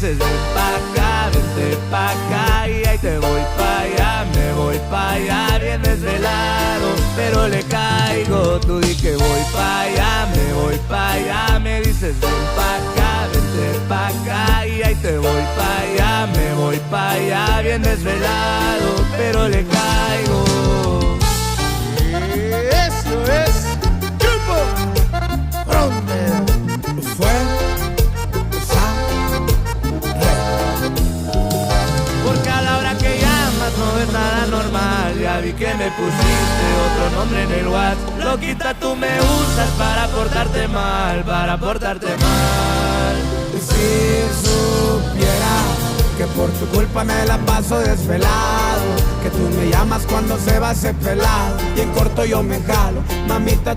dices ven pa' acá, vente pa' acá, y ahí te voy pa' allá, me voy pa' allá, bien desvelado, pero le caigo. Tú di que voy pa' allá, me voy pa' allá, me dices ven pa' acá, vente pa' acá, y ahí te voy pa' allá, me voy pa' allá, bien desvelado, pero le caigo. Eso es Jumbo Frontera. Fue Porque a la hora que llamas no es nada normal. Ya vi que me pusiste otro nombre en el WhatsApp. Loquita, tú me usas para portarte mal, para portarte mal. si supiera que por tu culpa me la paso desvelado, que tú me llamas cuando se va ese pelado y en corto yo me jalo, mamita.